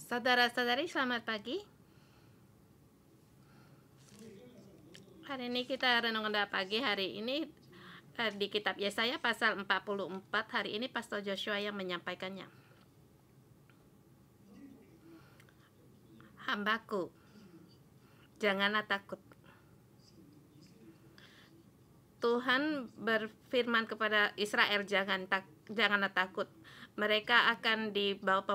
Saudara-saudari, selamat pagi. Hari ini kita renungan pagi hari ini di kitab Yesaya pasal 44. Hari ini Pastor Joshua yang menyampaikannya. Hambaku, janganlah takut. Tuhan berfirman kepada Israel, janganlah takut. Mereka akan dibawa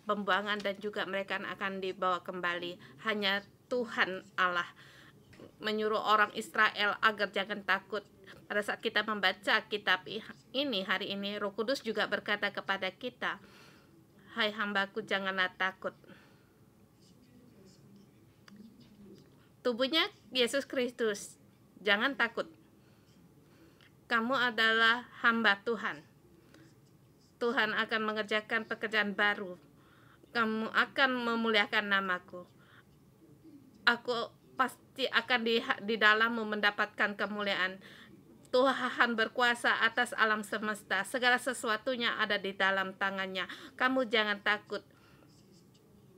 pembuangan dan juga mereka akan dibawa kembali. Hanya Tuhan Allah menyuruh orang Israel agar jangan takut. Pada saat kita membaca kitab ini hari ini, Roh Kudus juga berkata kepada kita, hai hambaku, janganlah takut. Tubuhnya Yesus Kristus, jangan takut. Kamu adalah hamba Tuhan. Tuhan akan mengerjakan pekerjaan baru. Kamu akan memuliakan namaku. Aku pasti akan di dalammu mendapatkan kemuliaan. Tuhan berkuasa atas alam semesta. Segala sesuatunya ada di dalam tangannya. Kamu jangan takut.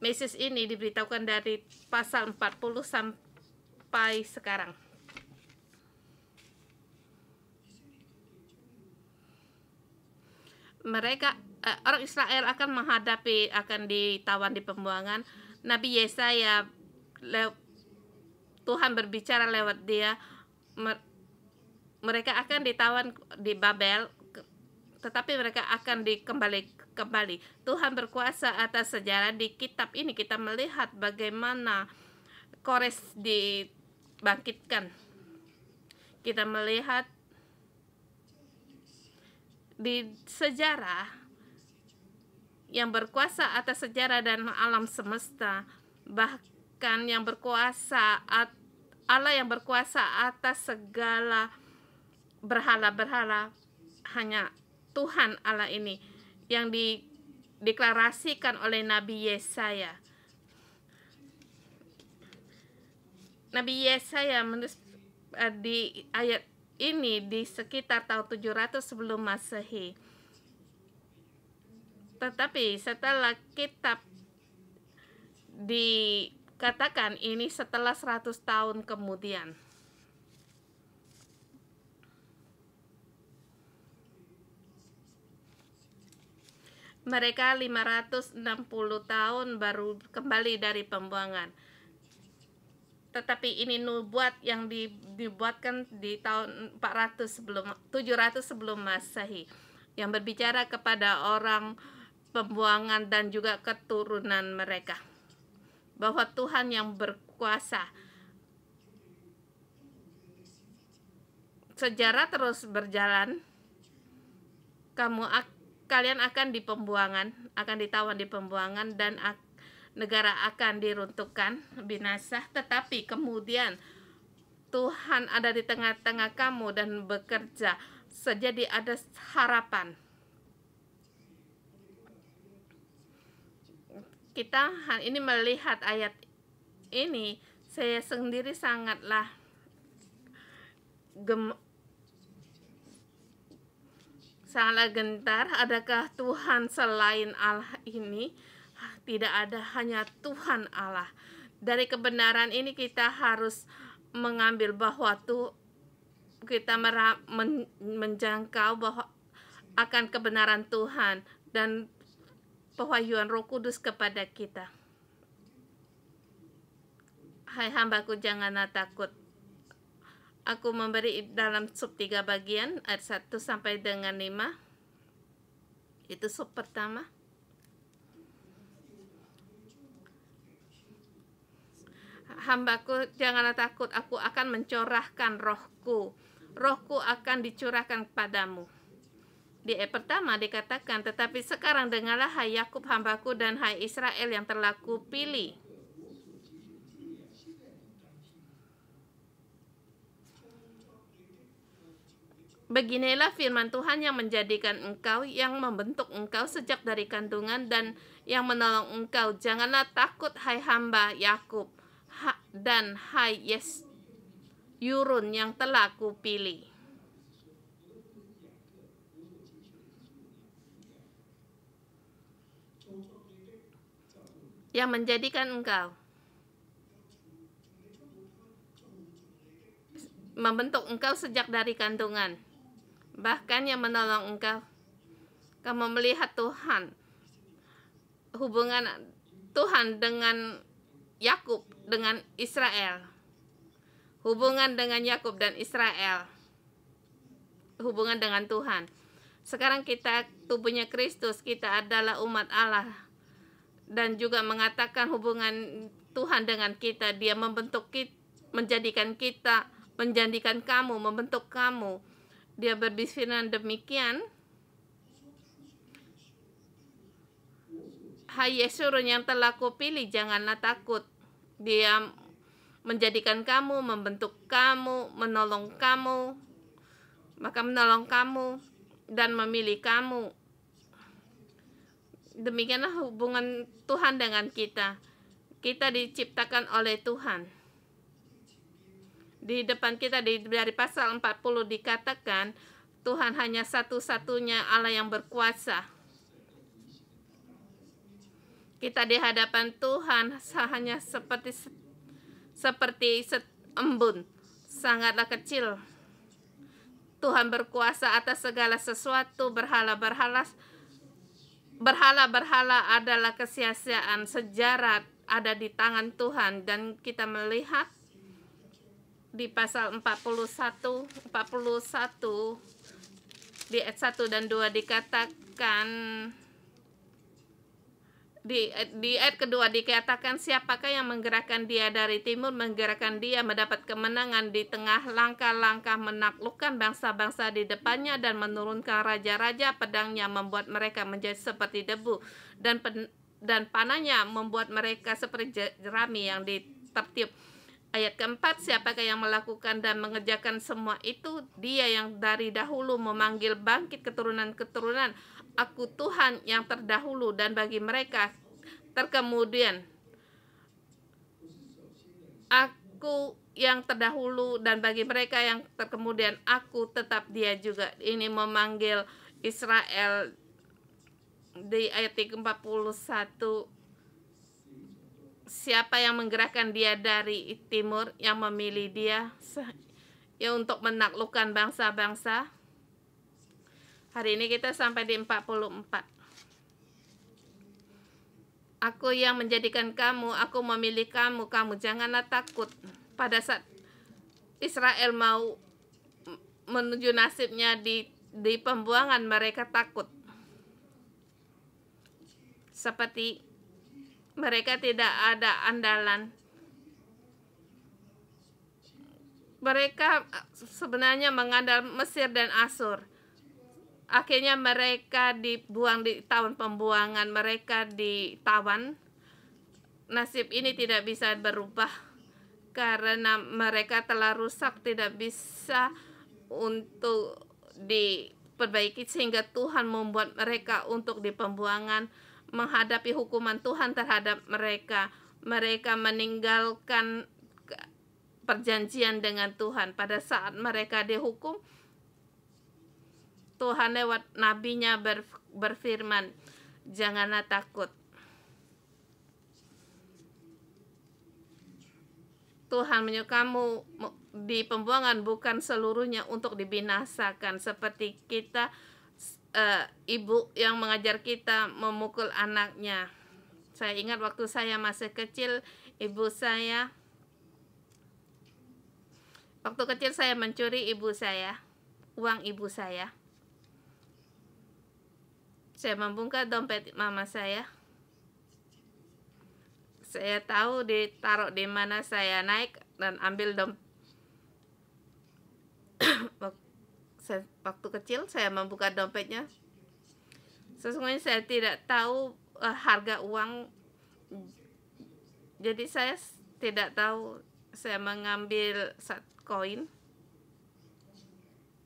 Message ini diberitahukan dari pasal 40 sampai sekarang. Mereka orang Israel akan ditawan di pembuangan. Nabi Yesaya, Tuhan berbicara lewat dia, mereka akan ditawan di Babel, tetapi mereka akan kembali. Tuhan berkuasa atas sejarah. Di kitab ini kita melihat bagaimana Kores dibangkitkan. Kita melihat di sejarah yang berkuasa atas sejarah dan alam semesta, bahkan yang berkuasa Allah yang berkuasa atas segala berhala-berhala, hanya Tuhan Allah ini yang dideklarasikan oleh Nabi Yesaya. Nabi Yesaya menulis di ayat ini di sekitar tahun 700 sebelum Masehi. Tetapi setelah kitab dikatakan ini setelah 100 tahun kemudian. Mereka 560 tahun baru kembali dari pembuangan. Tetapi ini nubuat yang dibuatkan di tahun 700 sebelum Masehi, yang berbicara kepada orang pembuangan dan juga keturunan mereka, bahwa Tuhan yang berkuasa. Sejarah terus berjalan. Kalian akan di pembuangan, akan ditawan di pembuangan, dan negara akan diruntuhkan, binasa. Tetapi kemudian Tuhan ada di tengah-tengah kamu dan bekerja. Jadi ada harapan. Kita ini melihat ayat ini, saya sendiri sangatlah gentar. Adakah Tuhan selain Allah ini? Tidak ada, hanya Tuhan Allah. Dari kebenaran ini kita harus mengambil bahwa kita menjangkau bahwa akan kebenaran Tuhan dan pewahyuan Roh Kudus kepada kita. Hai hambaku, janganlah takut. Aku memberi dalam sub 3 bagian, ayat 1 sampai dengan 5. Itu sub pertama. Hambaku, janganlah takut, aku akan mencurahkan rohku. Rohku akan dicurahkan kepadamu. Di ayat pertama dikatakan, tetapi sekarang dengarlah hai Yakub hambaku dan hai Israel yang telah kupilih. Beginilah firman Tuhan yang menjadikan engkau, yang membentuk engkau sejak dari kandungan, dan yang menolong engkau. Janganlah takut hai hamba Yakub dan hai Yurun yang telah kupilih. yang menjadikan engkau, membentuk engkau sejak dari kandungan, bahkan yang menolong engkau. Kamu melihat Tuhan, hubungan Tuhan dengan Yakub, dengan Israel, hubungan dengan Yakub dan Israel, hubungan dengan Tuhan. Sekarang kita tubuhnya Kristus, kita adalah umat Allah, dan juga mengatakan hubungan Tuhan dengan kita. Dia membentuk kita, menjadikan kita, menjadikan kamu, membentuk kamu. Dia berfirman demikian, hai Yesurun yang telah kupilih, janganlah takut. Dia menjadikan kamu, membentuk kamu, menolong kamu, maka menolong kamu dan memilih kamu. Demikianlah hubungan Tuhan dengan kita. Kita diciptakan oleh Tuhan. Di depan kita dari pasal 40 dikatakan Tuhan hanya satu-satunya Allah yang berkuasa. Kita di hadapan Tuhan hanya seperti embun, sangatlah kecil. Tuhan berkuasa atas segala sesuatu. Berhala-berhala adalah kesia-siaan. Sejarah ada di tangan Tuhan, dan kita melihat di pasal 41 di ayat 1 dan 2 dikatakan, di ayat kedua dikatakan, siapakah yang menggerakkan dia dari timur, menggerakkan dia mendapat kemenangan di tengah langkah-langkah, menaklukkan bangsa-bangsa di depannya dan menurunkan raja-raja. Pedangnya membuat mereka menjadi seperti debu, dan panahnya membuat mereka seperti jerami yang ditertiup. Ayat keempat, siapakah yang melakukan dan mengerjakan semua itu? Dia yang dari dahulu memanggil bangkit keturunan-keturunan. Aku Tuhan yang terdahulu dan bagi mereka terkemudian. Aku yang terdahulu dan bagi mereka yang terkemudian, aku tetap Dia juga. Ini memanggil Israel di ayat 41. Siapa yang menggerakkan dia dari timur, yang memilih dia ya untuk menaklukkan bangsa-bangsa. Hari ini kita sampai di 44. Aku yang menjadikan kamu, aku memilih kamu, kamu janganlah takut. Pada saat Israel mau menuju nasibnya di pembuangan, mereka takut. Seperti mereka tidak ada andalan. Mereka sebenarnya mengandalkan Mesir dan Asur. Akhirnya mereka dibuang di tahun pembuangan, mereka ditawan. Nasib ini tidak bisa berubah karena mereka telah rusak, tidak bisa untuk diperbaiki, sehingga Tuhan membuat mereka untuk di pembuangan, menghadapi hukuman Tuhan terhadap mereka. Mereka meninggalkan perjanjian dengan Tuhan. Pada saat mereka dihukum, Tuhan lewat nabinya berfirman, janganlah takut. Tuhan menyuruh kamu di pembuangan bukan seluruhnya untuk dibinasakan, seperti kita ibu yang mengajar kita memukul anaknya. Saya ingat waktu saya masih kecil, waktu kecil saya mencuri uang ibu saya. Saya membungkuk dompet mama saya. Saya tahu ditaruh di mana, saya naik dan ambil dompet. Waktu kecil saya membuka dompetnya. Sesungguhnya saya tidak tahu harga uang. Jadi saya tidak tahu. Saya mengambil 1 koin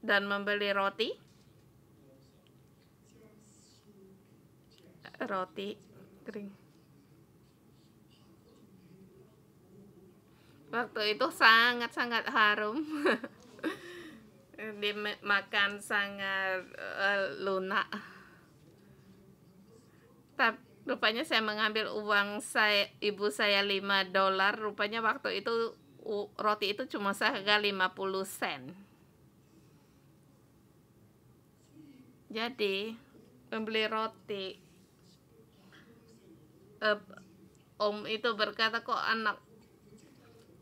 dan membeli roti kering. Waktu itu sangat-sangat harum. Dimakan sangat lunak. Rupanya saya mengambil uang ibu saya $5. Rupanya waktu itu roti itu cuma seharga 50 sen. Jadi membeli roti, om itu berkata, kok anak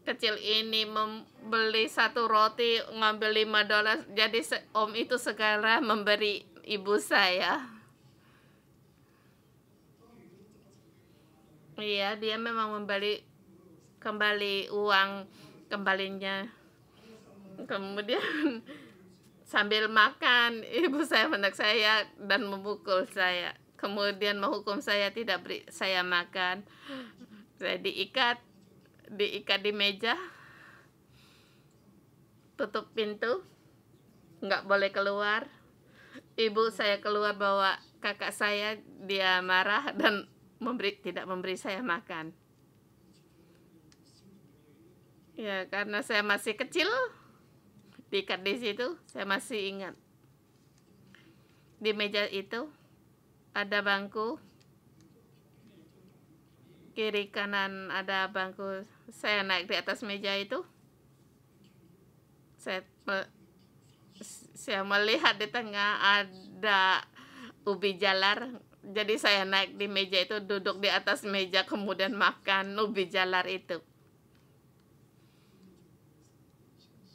kecil ini membeli satu roti ngambil $5. Jadi om itu segera memberi ibu saya. Iya, dia memang kembali uang kembalinya. Kemudian sambil makan, ibu saya menek saya dan memukul saya. Kemudian menghukum saya tidak beri saya makan. Saya diikat di meja, tutup pintu, nggak boleh keluar. Ibu saya keluar bawa kakak saya, dia marah dan tidak memberi saya makan. Ya, karena saya masih kecil, diikat di situ, saya masih ingat. Di meja itu ada bangku, kiri kanan ada bangku. Saya naik di atas meja itu. Saya melihat di tengah ada ubi jalar. Jadi saya naik di meja itu, duduk di atas meja, kemudian makan ubi jalar itu.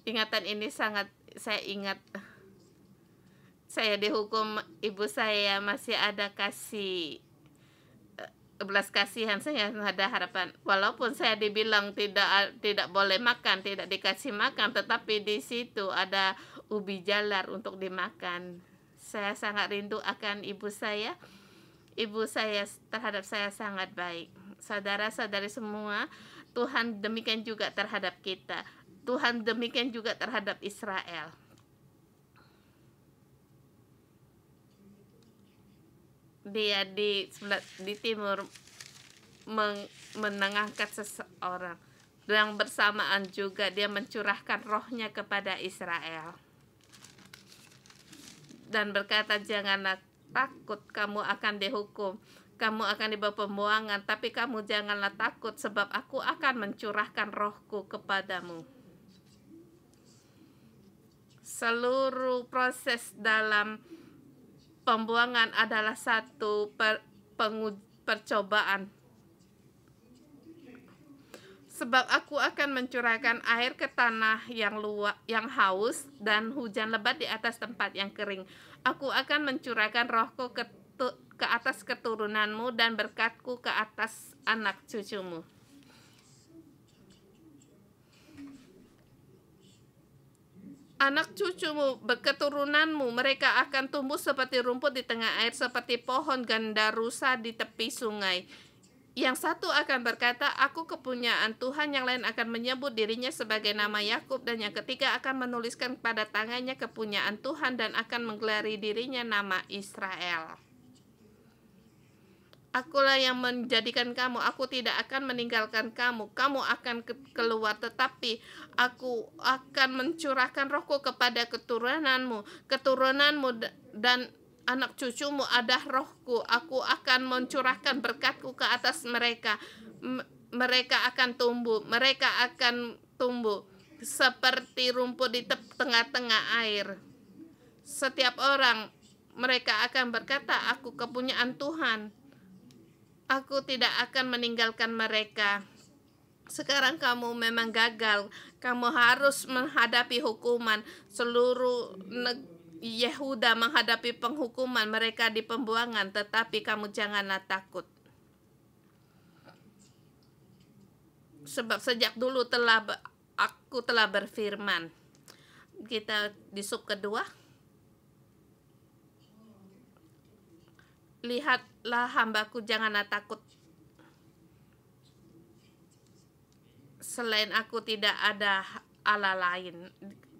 Ingatan ini sangat saya ingat. Saya dihukum, ibu saya masih ada belas kasihan, saya ada harapan. Walaupun saya dibilang tidak boleh makan, tidak dikasih makan, tetapi di situ ada ubi jalar untuk dimakan. Saya sangat rindu akan ibu saya. Ibu saya terhadap saya sangat baik. Saudara-saudari semua, Tuhan demikian juga terhadap kita. Tuhan demikian juga terhadap Israel. Dia di timur menengahkan seseorang. Yang bersamaan juga dia mencurahkan rohnya kepada Israel. Dan berkata, janganlah takut, kamu akan dihukum, kamu akan dibawa pembuangan, tapi kamu janganlah takut, sebab aku akan mencurahkan rohku kepadamu. Seluruh proses dalam pembuangan adalah satu percobaan. Sebab aku akan mencurahkan air ke tanah yang haus dan hujan lebat di atas tempat yang kering. Aku akan mencurahkan rohku ke atas keturunanmu dan berkatku ke atas anak cucumu. Anak cucumu, keturunanmu, mereka akan tumbuh seperti rumput di tengah air, seperti pohon gandarusa di tepi sungai. Yang satu akan berkata, aku kepunyaan Tuhan, yang lain akan menyebut dirinya sebagai nama Yakub, dan yang ketiga akan menuliskan pada tangannya kepunyaan Tuhan dan akan menggelari dirinya nama Israel. Akulah yang menjadikan kamu, aku tidak akan meninggalkan kamu. Kamu akan keluar, tetapi aku akan mencurahkan rohku kepada keturunanmu dan anak cucumu ada rohku. Aku akan mencurahkan berkatku ke atas mereka. Mereka akan tumbuh seperti rumput di tengah-tengah air. Setiap orang, mereka akan berkata, aku kepunyaan Tuhan. Aku tidak akan meninggalkan mereka. Sekarang kamu memang gagal. Kamu harus menghadapi hukuman. Seluruh Yehuda menghadapi penghukuman, mereka di pembuangan, tetapi kamu janganlah takut. Sebab sejak dulu aku telah berfirman. Kita di sub kedua. Lihatlah hambaku, janganlah takut. Selain aku tidak ada Allah lain.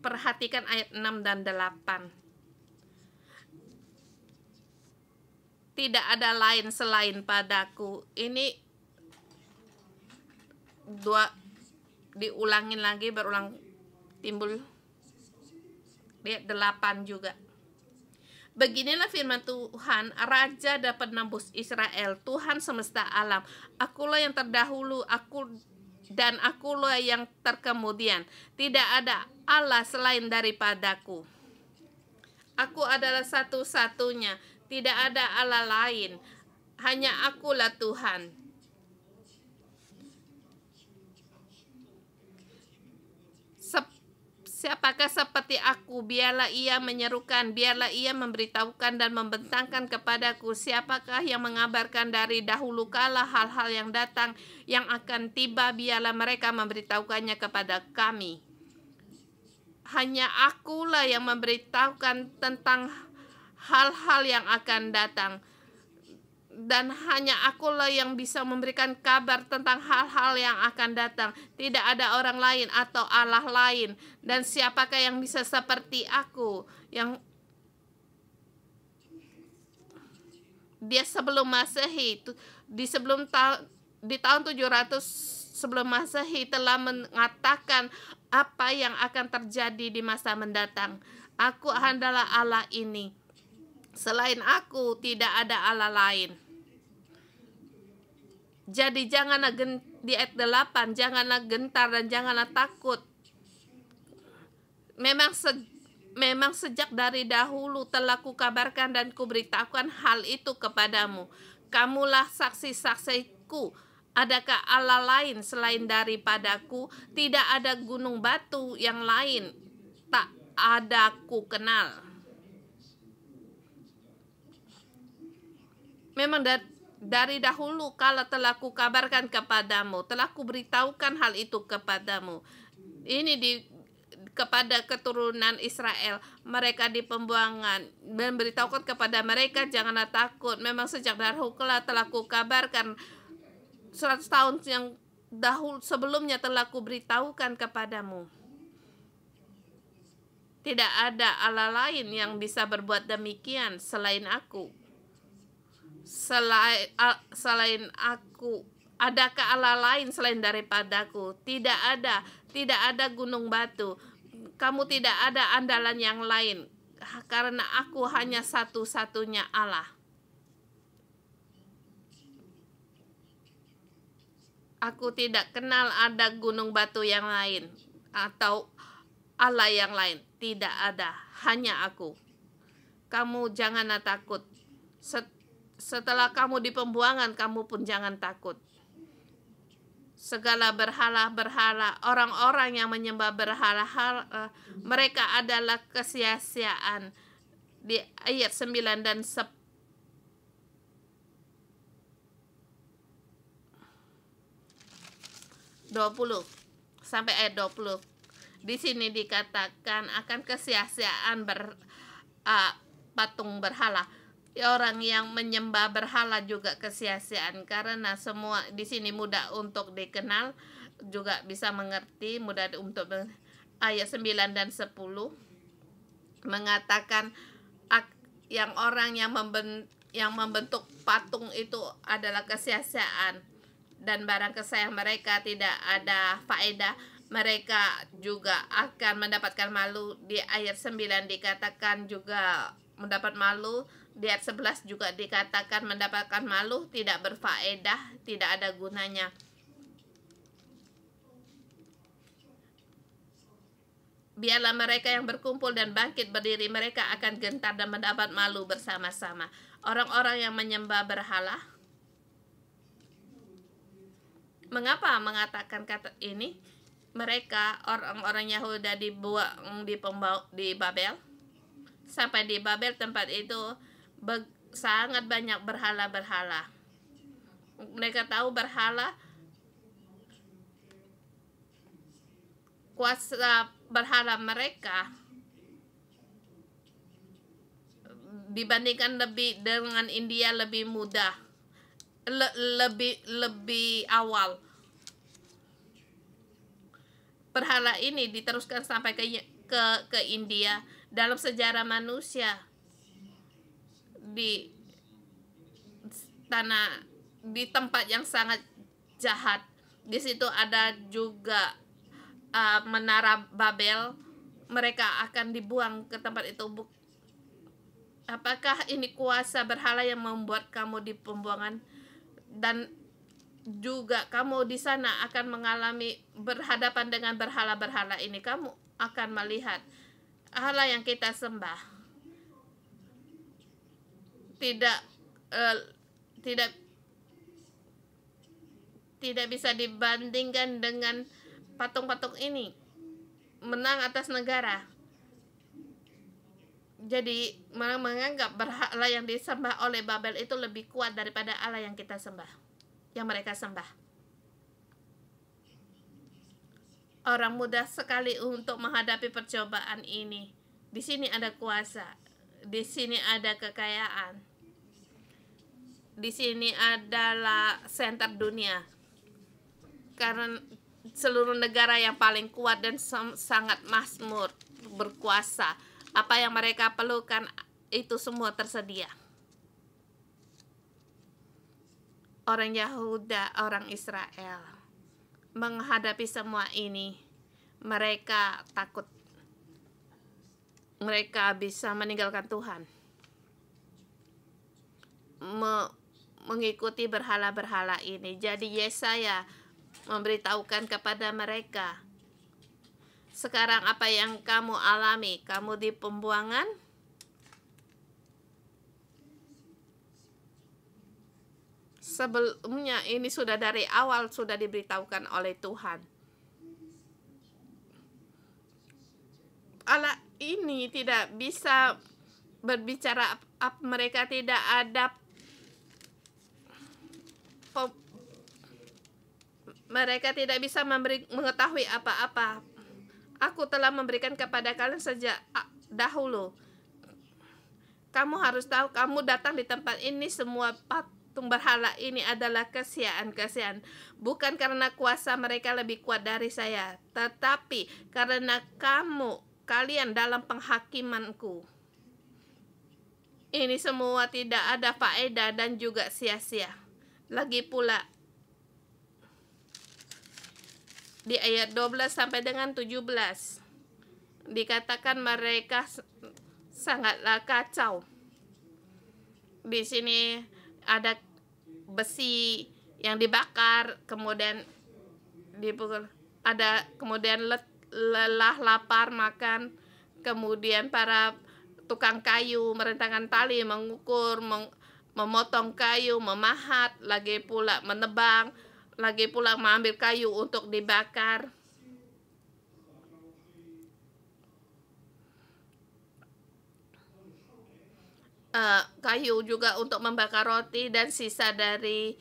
Perhatikan ayat 6 dan 8. Tidak ada lain selain padaku. Ini diulangin lagi, berulang timbul. Lihat 8 juga. Beginilah firman Tuhan, Raja dan penebus Israel, Tuhan semesta alam. Akulah yang terdahulu, akulah yang terkemudian. Tidak ada Allah selain daripadaku. Aku adalah satu-satunya, tidak ada Allah lain. Hanya akulah Tuhan. Siapakah seperti aku? Biarlah ia menyerukan, biarlah ia memberitahukan dan membentangkan kepadaku. Siapakah yang mengabarkan dari dahulu kala hal-hal yang datang, yang akan tiba? Biarlah mereka memberitahukannya kepada kami. Hanya akulah yang memberitahukan tentang hal-hal yang akan datang. Dan hanya akulah yang bisa memberikan kabar tentang hal-hal yang akan datang. Tidak ada orang lain atau Allah lain. Dan siapakah yang bisa seperti aku? Yang dia sebelum Masehi, di tahun 700 sebelum Masehi telah mengatakan apa yang akan terjadi di masa mendatang. Aku adalah Allah ini. Selain aku tidak ada Allah lain. Jadi janganlah di ayat 8, janganlah gentar dan janganlah takut. Memang sejak dari dahulu telah kukabarkan dan kuberitahukan hal itu kepadamu. Kamulah saksi-saksiku. Adakah Allah lain selain daripadaku? Tidak ada gunung batu yang lain tak ada ku kenal. Memang dari dahulu kala telah kukabarkan kepadamu, telah kuberitahukan hal itu kepadamu. Ini kepada keturunan Israel, mereka di pembuangan, memberitahukan kepada mereka janganlah takut. Memang sejak dahulu kala telah kukabarkan, 100 tahun yang dahulu sebelumnya telah kuberitahukan kepadamu. Tidak ada Allah lain yang bisa berbuat demikian selain aku. Selain aku, adakah Allah lain selain daripadaku? Tidak ada gunung batu. Kamu tidak ada andalan yang lain, karena aku hanya satu-satunya Allah. Aku tidak kenal ada gunung batu yang lain atau Allah yang lain. Tidak ada, hanya aku. Kamu janganlah takut. Setelah kamu di pembuangan, kamu pun jangan takut. Segala berhala-berhala, orang-orang yang menyembah berhala, mereka adalah kesia-siaan. Di ayat 9 dan 10. Sampai ayat 20. Di sini dikatakan akan kesia-siaan patung berhala. Orang yang menyembah berhala juga kesia-siaan, karena semua di sini mudah untuk dikenal, juga bisa mengerti, mudah untuk ayat 9 dan 10 mengatakan yang orang yang membentuk patung itu adalah kesia-siaan, dan barang kesayang mereka tidak ada faedah, mereka juga akan mendapatkan malu. Di ayat 9 dikatakan juga mendapat malu. Di ayat 11 juga dikatakan mendapatkan malu, tidak berfaedah, tidak ada gunanya. Biarlah mereka yang berkumpul dan bangkit berdiri, mereka akan gentar dan mendapat malu bersama-sama. Orang-orang yang menyembah berhala. Mengapa mengatakan kata ini? Mereka orang-orang Yahuda dibuang di Babel. Sampai di Babel, tempat itu sangat banyak berhala-berhala. Mereka tahu berhala, kuasa berhala mereka dibandingkan dengan India lebih mudah, lebih awal. Berhala ini diteruskan sampai ke India. Dalam sejarah manusia, di tempat yang sangat jahat, di situ ada juga menara Babel. Mereka akan dibuang ke tempat itu. Apakah ini kuasa berhala yang membuat kamu di pembuangan, dan juga kamu di sana akan mengalami berhadapan dengan berhala-berhala ini. Kamu akan melihat Allah yang kita sembah tidak eh, tidak tidak bisa dibandingkan dengan patung-patung ini. Menang atas negara. Jadi menganggap berhala yang disembah oleh Babel itu lebih kuat daripada Allah yang kita sembah, yang mereka sembah. Orang mudah sekali untuk menghadapi percobaan ini. Di sini ada kuasa, di sini ada kekayaan, di sini adalah center dunia. Karena seluruh negara yang paling kuat dan sangat makmur, berkuasa. Apa yang mereka perlukan itu semua tersedia. Orang Yahuda, orang Israel menghadapi semua ini, mereka takut. Mereka bisa meninggalkan Tuhan, mengikuti berhala-berhala ini. Jadi Yesaya memberitahukan kepada mereka, sekarang apa yang kamu alami? Kamu di pembuangan? Sebelumnya ini sudah dari awal sudah diberitahukan oleh Tuhan. Allah ini tidak bisa berbicara, mereka tidak ada, mereka tidak bisa mengetahui apa-apa. Aku telah memberikan kepada kalian sejak dahulu. Kamu harus tahu, kamu datang di tempat ini, semua patung berhala ini adalah kesiaan-kesiaan. Bukan karena kuasa mereka lebih kuat dari saya, tetapi karena kalian dalam penghakimanku. Ini semua tidak ada faedah dan juga sia-sia. Lagi pula, di ayat 12 sampai dengan 17 dikatakan mereka sangatlah kacau. Di sini ada besi yang dibakar, kemudian dipukul. Ada kemudian lelah, lapar, makan. Kemudian para tukang kayu merentangkan tali, mengukur, memotong kayu, memahat, lagi pula menebang, lagi pula mengambil kayu untuk dibakar. Kayu juga untuk membakar roti, dan sisa dari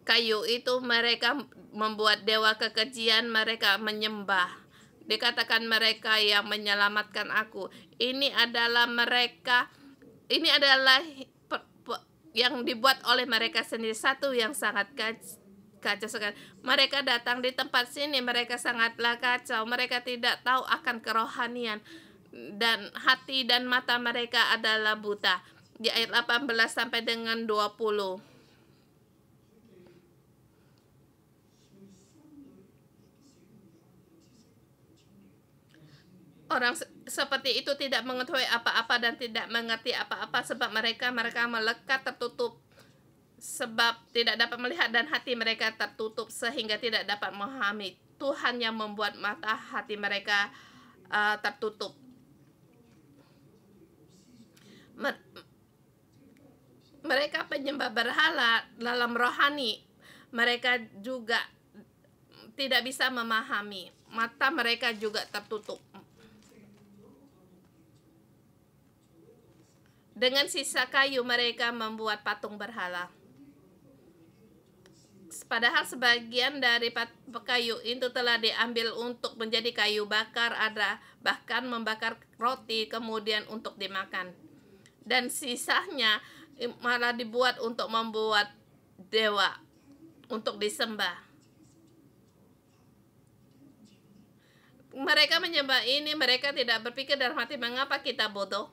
kayu itu mereka membuat dewa kekejian, mereka menyembah. Dikatakan mereka yang menyelamatkan aku. Ini adalah yang dibuat oleh mereka sendiri, satu yang sangat kacau sekali. Mereka datang di tempat sini, mereka sangatlah kacau. Mereka tidak tahu akan kerohanian, dan hati dan mata mereka adalah buta. Di ayat 18 sampai dengan 20. Orang seperti itu tidak mengetahui apa-apa dan tidak mengerti apa-apa, sebab mereka melekat tertutup, sebab tidak dapat melihat dan hati mereka tertutup sehingga tidak dapat memahami. Tuhan yang membuat mata hati mereka tertutup. Mereka penyembah berhala dalam rohani, mereka juga tidak bisa memahami. Mata mereka juga tertutup. Dengan sisa kayu mereka membuat patung berhala. Padahal sebagian dari kayu itu telah diambil untuk menjadi kayu bakar, ada bahkan membakar roti kemudian untuk dimakan. Dan sisanya malah dibuat untuk membuat dewa untuk disembah. Mereka menyembah ini, mereka tidak berpikir dalam hati, mengapa kita bodoh?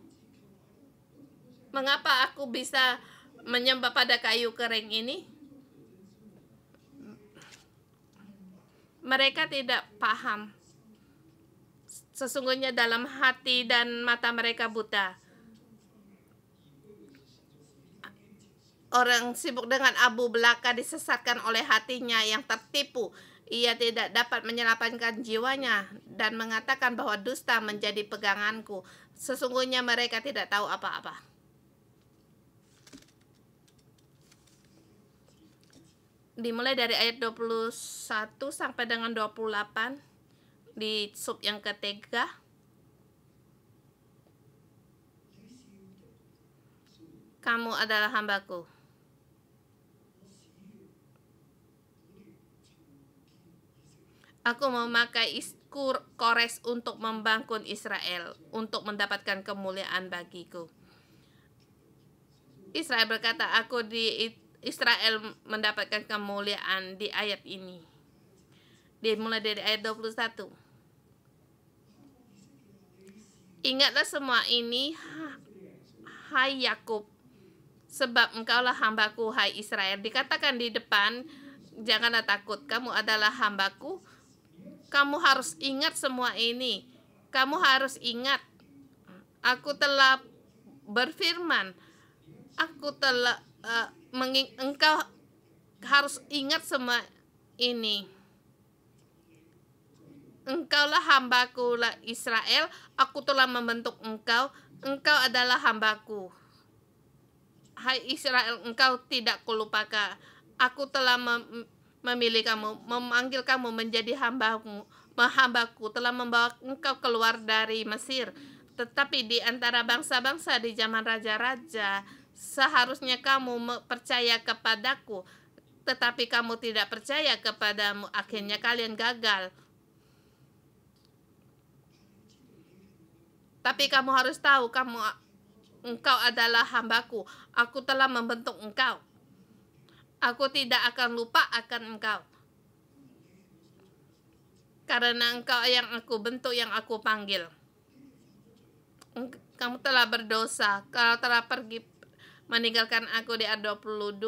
Mengapa aku bisa menyembah pada kayu kering ini? Mereka tidak paham. Sesungguhnya dalam hati dan mata mereka buta. Orang sibuk dengan abu belaka disesatkan oleh hatinya yang tertipu. Ia tidak dapat menyelamatkan jiwanya dan mengatakan bahwa dusta menjadi peganganku. Sesungguhnya mereka tidak tahu apa-apa. Dimulai dari ayat 21 sampai dengan 28 di sub yang ketiga. Kamu adalah hambaku. Aku memakai Kores untuk membangun Israel, untuk mendapatkan kemuliaan bagiku. Israel berkata, aku di Israel mendapatkan kemuliaan di ayat ini. Dimulai dari ayat 21. Ingatlah semua ini, hai Yakub, sebab engkaulah hambaku, hai Israel. Dikatakan di depan, janganlah takut, kamu adalah hambaku. Kamu harus ingat semua ini. Kamu harus ingat, aku telah berfirman. Aku telah engkau harus ingat semua ini. Engkaulah hambaku lah Israel. Aku telah membentuk engkau. Engkau adalah hambaku. Hai Israel, engkau tidak kulupakan. Aku telah memilih kamu, memanggil kamu menjadi hambaku, telah membawa engkau keluar dari Mesir. Tetapi di antara bangsa-bangsa di zaman raja-raja, seharusnya kamu percaya kepadaku, tetapi kamu tidak percaya kepadamu, akhirnya kalian gagal. Tapi kamu harus tahu, engkau adalah hambaku. Aku telah membentuk engkau. Aku tidak akan lupa akan engkau. Karena engkau yang aku bentuk, yang aku panggil. Kamu telah berdosa. Kau telah pergi meninggalkan aku di ayat 22.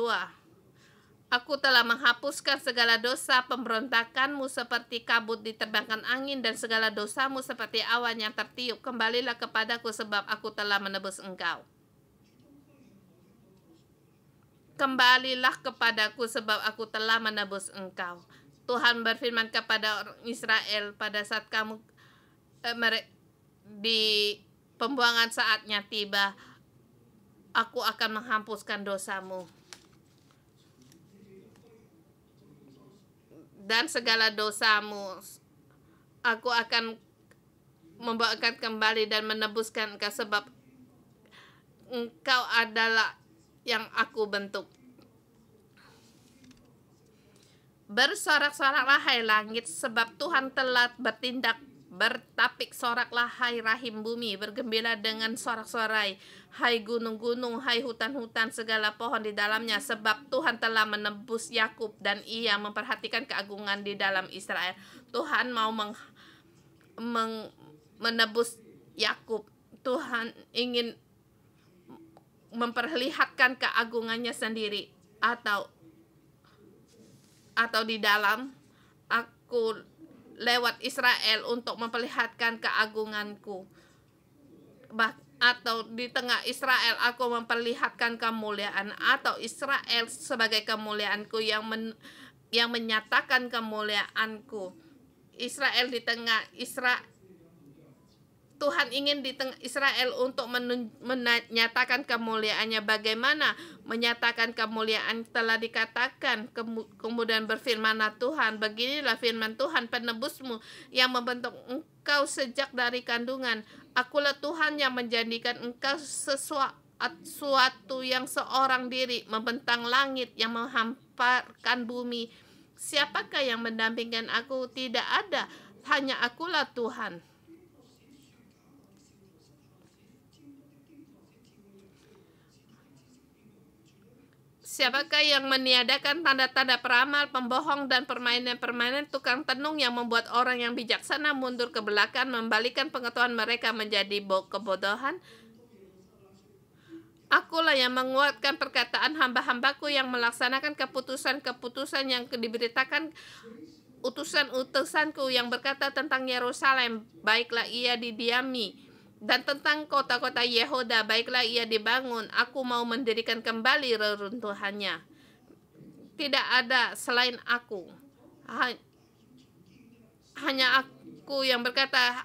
Aku telah menghapuskan segala dosa pemberontakanmu seperti kabut diterbangkan angin, dan segala dosamu seperti awan yang tertiup. Kembalilah kepadaku sebab aku telah menebus engkau. Kembalilah kepadaku sebab aku telah menebus engkau. Tuhan berfirman kepada orang Israel pada saat kamu di pembuangan saatnya tiba, aku akan menghapuskan dosamu. Dan segala dosamu aku akan membawakan kembali dan menebuskan engkau, sebab engkau adalah yang aku bentuk. Bersorak-soraklah hai langit, sebab Tuhan telah bertindak. Bertapik soraklah hai rahim bumi, bergembira dengan sorak-sorai hai gunung-gunung, hai hutan-hutan, segala pohon di dalamnya, sebab Tuhan telah menebus Yakub dan ia memperhatikan keagungan di dalam Israel. Tuhan mau menebus Yakub. Tuhan ingin memperlihatkan keagungannya sendiri, atau di dalam aku lewat Israel untuk memperlihatkan keagunganku, atau di tengah Israel aku memperlihatkan kemuliaan, atau Israel sebagai kemuliaanku yang menyatakan kemuliaanku. Israel di tengah Tuhan ingin di tengah Israel untuk menyatakan kemuliaannya. Bagaimana menyatakan kemuliaan? Telah dikatakan, kemudian berfirmanlah Tuhan, beginilah firman Tuhan penebusmu yang membentuk engkau sejak dari kandungan. Akulah Tuhan yang menjadikan engkau sesuatu yang seorang diri, membentang langit, yang menghamparkan bumi. Siapakah yang mendampingkan aku? Tidak ada, hanya akulah Tuhan. Siapakah yang meniadakan tanda-tanda peramal, pembohong, dan permainan-permainan tukang tenung yang membuat orang yang bijaksana mundur ke belakang, membalikan pengetahuan mereka menjadi kebodohan? Akulah yang menguatkan perkataan hamba-hambaku, yang melaksanakan keputusan-keputusan yang diberitakan utusan-utusanku, yang berkata tentang Yerusalem, baiklah ia didiami, Dan tentang kota-kota Yehuda, baiklah ia dibangun, aku mau mendirikan kembali reruntuhannya. Tidak ada selain aku. Hanya aku yang berkata,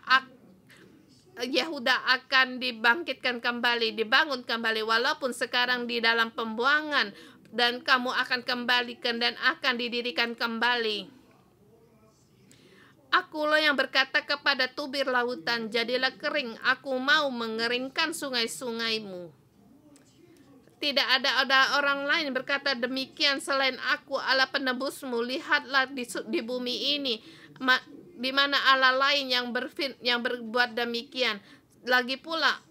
Yehuda akan dibangkitkan kembali, dibangun kembali, walaupun sekarang di dalam pembuangan, dan kamu akan kembalikan dan akan didirikan kembali. Akulah yang berkata kepada tubir lautan, jadilah kering, aku mau mengeringkan sungai-sungaimu. Tidak ada orang lain berkata demikian selain aku, Allah penebusmu. Lihatlah di bumi ini, di mana Allah lain yang berbuat demikian. Lagi pula,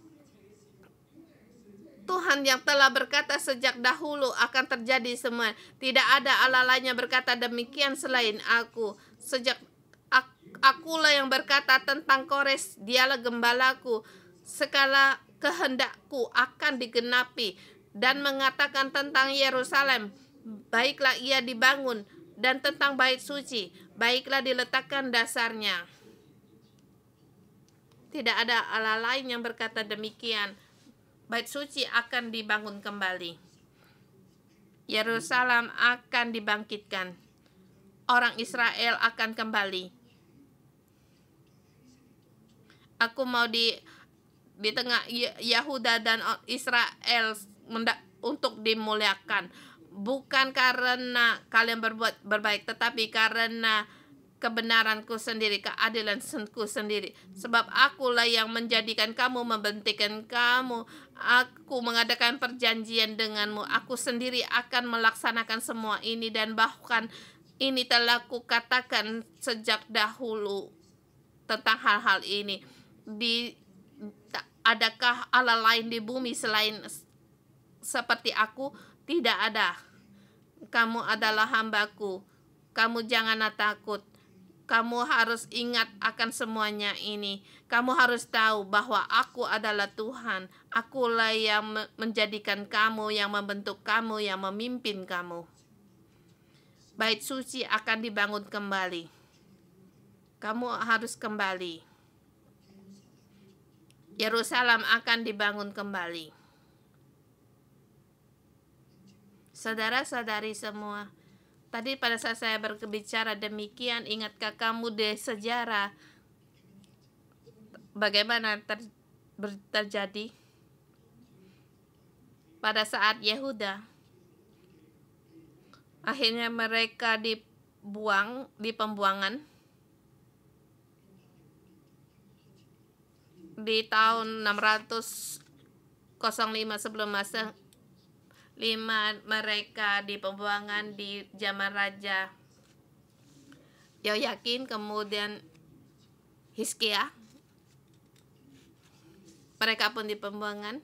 Tuhan yang telah berkata sejak dahulu akan terjadi semua. Tidak ada Allah lain yang berkata demikian selain aku. Akulah yang berkata tentang Kores, dialah gembalaku, segala kehendakku akan digenapi, dan mengatakan tentang Yerusalem, baiklah ia dibangun, dan tentang bait suci, baiklah diletakkan dasarnya. Tidak ada Allah lain yang berkata demikian. Bait suci akan dibangun kembali. Yerusalem akan dibangkitkan. Orang Israel akan kembali. Aku mau di tengah Yehuda dan Israel untuk dimuliakan, bukan karena kalian berbuat berbaik, tetapi karena kebenaranku sendiri, keadilanku sendiri. Sebab akulah yang menjadikan kamu, membentikkan kamu. Aku mengadakan perjanjian denganmu. Aku sendiri akan melaksanakan semua ini, dan bahkan ini telah kukatakan sejak dahulu tentang hal-hal ini. Adakah Allah lain di bumi selain seperti aku? Tidak ada. Kamu adalah hambaku. Kamu janganlah takut. Kamu harus ingat akan semuanya ini. Kamu harus tahu bahwa aku adalah Tuhan. Akulah yang menjadikan kamu, yang membentuk kamu, yang memimpin kamu. Bait suci akan dibangun kembali. Kamu harus kembali. Yerusalem akan dibangun kembali. Saudara-saudari semua, tadi pada saat saya berbicara demikian, ingatkah kamu di sejarah bagaimana terjadi pada saat Yehuda? Akhirnya mereka dibuang di pembuangan. Di tahun 605 sebelum Masehi, mereka di pembuangan di zaman Raja Yoyakin, kemudian Hizkia. Mereka pun di pembuangan.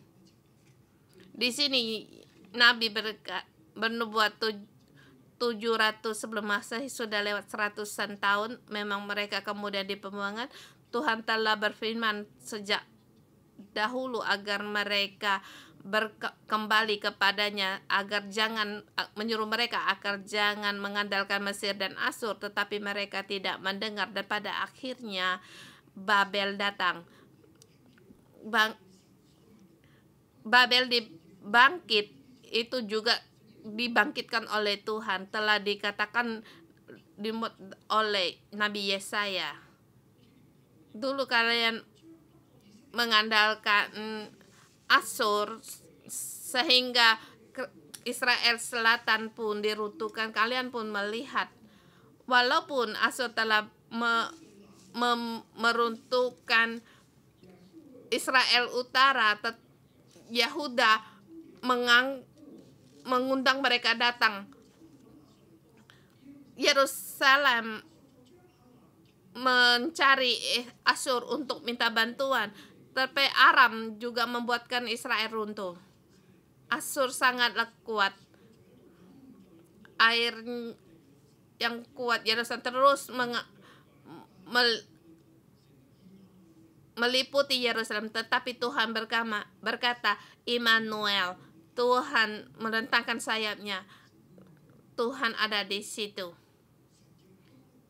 Di sini Nabi bernubuat 700 sebelum Masehi, sudah lewat 100-an tahun. Memang mereka kemudian di pembuangan. Tuhan telah berfirman sejak dahulu agar mereka kembali kepadanya, agar jangan menyuruh mereka agar jangan mengandalkan Mesir dan Asur, tetapi mereka tidak mendengar, dan pada akhirnya Babel datang. Babel dibangkit, itu juga dibangkitkan oleh Tuhan, telah dikatakan oleh Nabi Yesaya. Dulu kalian mengandalkan Asur sehingga Israel Selatan pun diruntuhkan. Kalian pun melihat, walaupun Asur telah meruntuhkan Israel Utara, Yehuda mengundang mereka datang. Yerusalem mencari Asur untuk minta bantuan, tapi Aram juga membuatkan Israel runtuh. Asur sangatlah kuat, air yang kuat. Yerusalem terus meliputi Yerusalem, tetapi Tuhan berkata, Immanuel, Tuhan merentangkan sayapnya. Tuhan ada di situ,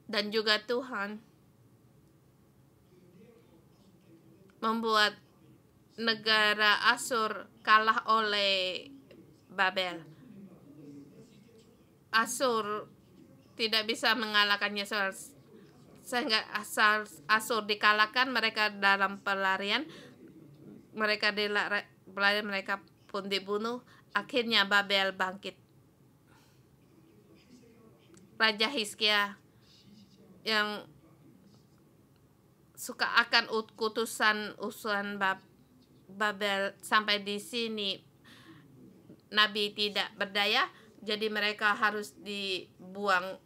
dan juga Tuhan membuat negara Asyur kalah oleh Babel. Asyur tidak bisa mengalahkannya, sehingga asal Asyur dikalahkan, mereka dalam pelarian, mereka pun dibunuh. Akhirnya Babel bangkit. Raja Hizkia yang suka akan utusan Babel, sampai di sini nabi tidak berdaya, jadi mereka harus dibuang.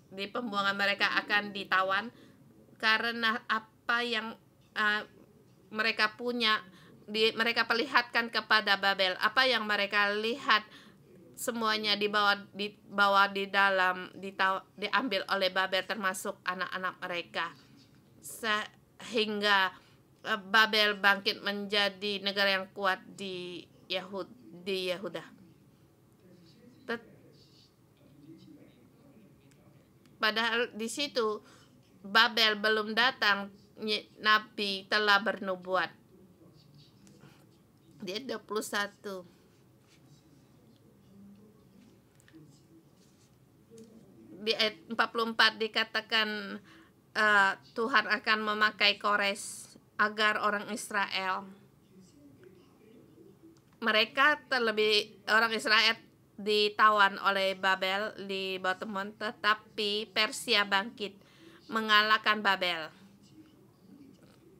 Di pembuangan mereka akan ditawan karena apa yang mereka punya, mereka perlihatkan kepada Babel. Apa yang mereka lihat semuanya diambil oleh Babel, termasuk anak-anak mereka, sehingga Babel bangkit menjadi negara yang kuat di Yehuda. Padahal di situ Babel belum datang, Nabi telah bernubuat. Di ayat 21. Di ayat 44 dikatakan Tuhan akan memakai Kores agar orang Israel, orang Israel ditawan oleh Babel di bawah teman, tetapi Persia bangkit mengalahkan Babel.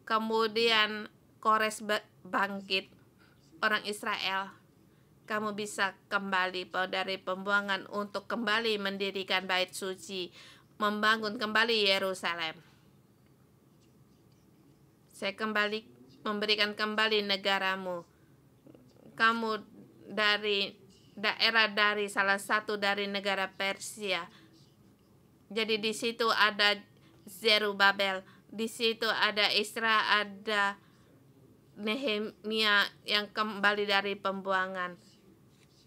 Kemudian Kores bangkit, orang Israel, kamu bisa kembali dari pembuangan untuk kembali mendirikan bait suci, membangun kembali Yerusalem. Saya memberikan kembali negaramu. Kamu dari salah satu dari negara Persia. Jadi di situ ada Zerubabel, di situ ada Isra, ada Nehemia yang kembali dari pembuangan,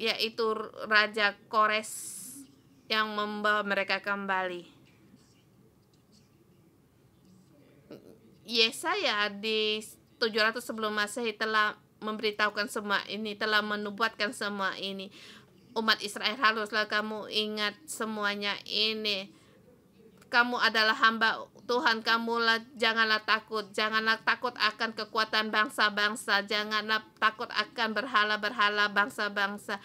yaitu Raja Kores yang membawa mereka kembali. Yesaya di 700 sebelum Masehi telah memberitahukan semua ini, telah menubuatkan semua ini. Umat Israel, haruslah kamu ingat semuanya ini. Kamu adalah hamba Tuhan, janganlah takut akan kekuatan bangsa-bangsa, janganlah takut akan berhala-berhala bangsa-bangsa,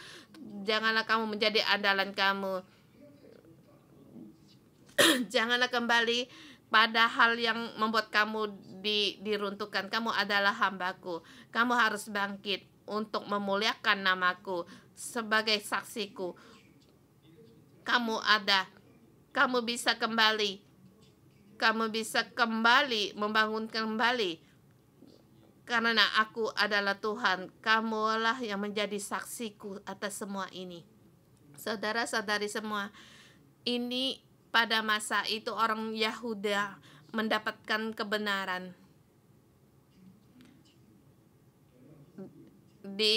janganlah kamu menjadi andalan kamu. Janganlah kembali pada hal yang membuat kamu diruntuhkan. Kamu adalah hambaku. Kamu harus bangkit untuk memuliakan namaku sebagai saksiku. Kamu bisa kembali. Kamu bisa kembali, membangun kembali. Karena aku adalah Tuhan. Kamulah yang menjadi saksiku atas semua ini. Saudara-saudari semua, ini pada masa itu orang Yahuda mendapatkan kebenaran.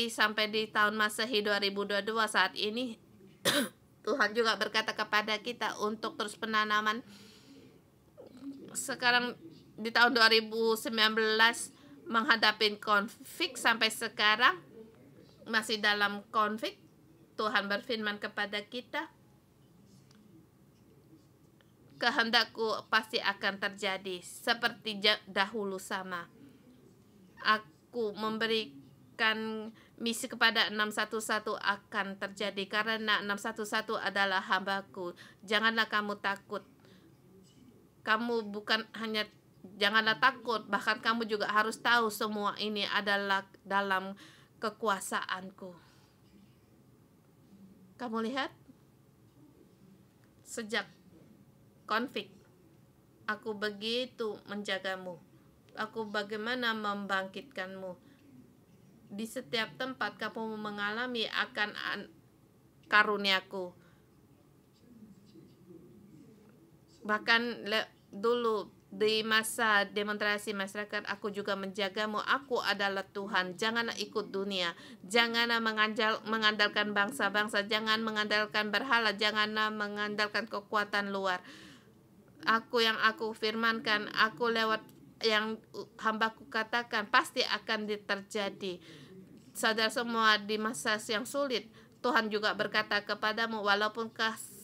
Sampai di tahun Masehi 2022 saat ini Tuhan juga berkata kepada kita untuk terus penanaman. Sekarang di tahun 2019 menghadapi konflik, sampai sekarang masih dalam konflik. Tuhan berfirman kepada kita, kehendakku pasti akan terjadi seperti dahulu sama. Aku memberikan misi kepada 611 akan terjadi karena 611 adalah hambaku. Janganlah kamu takut. Kamu janganlah takut, bahkan kamu juga harus tahu semua ini adalah dalam kekuasaanku. Kamu lihat, sejak konflik, aku begitu menjagamu. Aku bagaimana membangkitkanmu. Di setiap tempat kamu mengalami akan karuniaku. Bahkan dulu di masa demonstrasi masyarakat, aku juga menjagamu. Aku adalah Tuhan. Janganlah ikut dunia. Janganlah mengandalkan bangsa-bangsa. Jangan mengandalkan berhala. Janganlah mengandalkan kekuatan luar. Aku yang aku firmankan, aku lewat yang hambaku katakan pasti akan terjadi. Saudara semua, di masa yang sulit Tuhan juga berkata kepadamu, walaupun